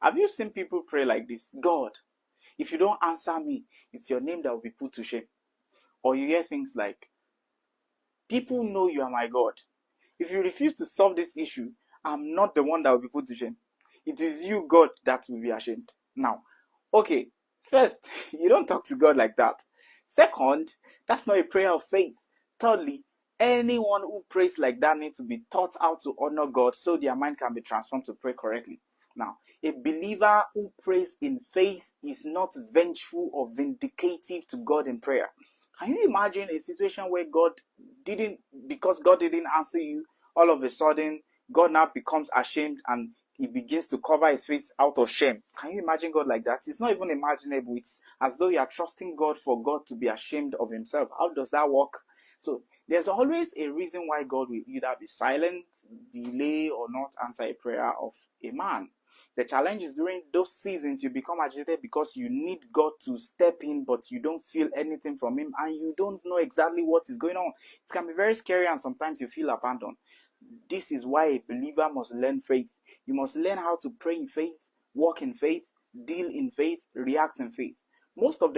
Have you seen people pray like this? God, if you don't answer me, it's your name that will be put to shame. Or you hear things like, people know you are my God. If you refuse to solve this issue, I'm not the one that will be put to shame. It is you, God, that will be ashamed. Now, okay, first, you don't talk to God like that. Second, that's not a prayer of faith. Thirdly, anyone who prays like that needs to be taught how to honor God so their mind can be transformed to pray correctly. Now, a believer who prays in faith is not vengeful or vindicative to God in prayer. Can you imagine a situation where because God didn't answer you, all of a sudden, God now becomes ashamed and he begins to cover his face out of shame? Can you imagine God like that? It's not even imaginable. It's as though you are trusting God for God to be ashamed of himself. How does that work? So there's always a reason why God will either be silent, delay, or not answer a prayer of a man. The challenge is during those seasons you become agitated because you need God to step in, but you don't feel anything from him and you don't know exactly what is going on. It can be very scary and sometimes you feel abandoned. This is why a believer must learn faith. You must learn how to pray in faith, walk in faith, deal in faith, react in faith. Most of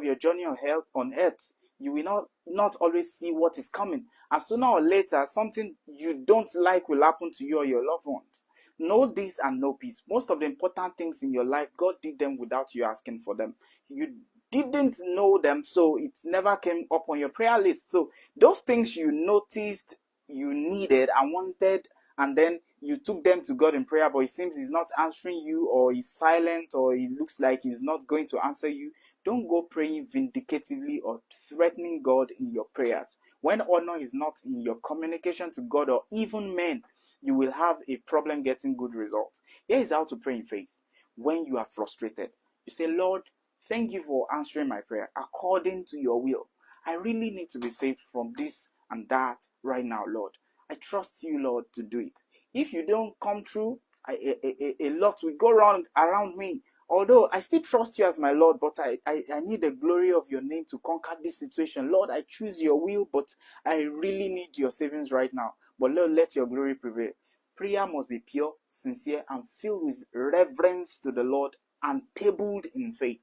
your journey on earth, you will not always see what is coming. And sooner or later, something you don't like will happen to you or your loved ones. Know this and know peace. Most of the important things in your life, God did them without you asking for them. You didn't know them, so it never came up on your prayer list. So those things you noticed you needed and wanted, and then you took them to God in prayer, but it seems he's not answering you, or he's silent, or it looks like he's not going to answer you. Don't go praying vindicatively or threatening God in your prayers. When honor is not in your communication to God or even men, you will have a problem getting good results. Here is how to pray in faith. When you are frustrated, you say, Lord, thank you for answering my prayer according to your will. I really need to be saved from this and that right now, Lord. I trust you, Lord, to do it. If you don't come through, a lot will go around me. Although I still trust you as my Lord, but I need the glory of your name to conquer this situation. Lord, I choose your will, but I really need your savings right now. But Lord, let your glory prevail. Prayer must be pure, sincere, and filled with reverence to the Lord and tabled in faith.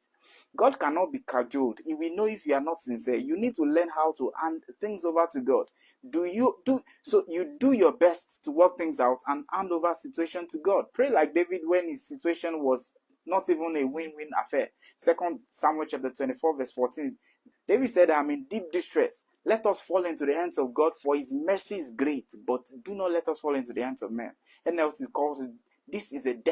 God cannot be cajoled. He will know if you are not sincere. You need to learn how to hand things over to God. You do your best to work things out and hand over situation to God. Pray like David when his situation was not even a win-win affair. 2 Samuel chapter 24 verse 14. David said, I'm in deep distress. Let us fall into the hands of God, for his mercy is great, but do not let us fall into the hands of men. NLT calls it, this is a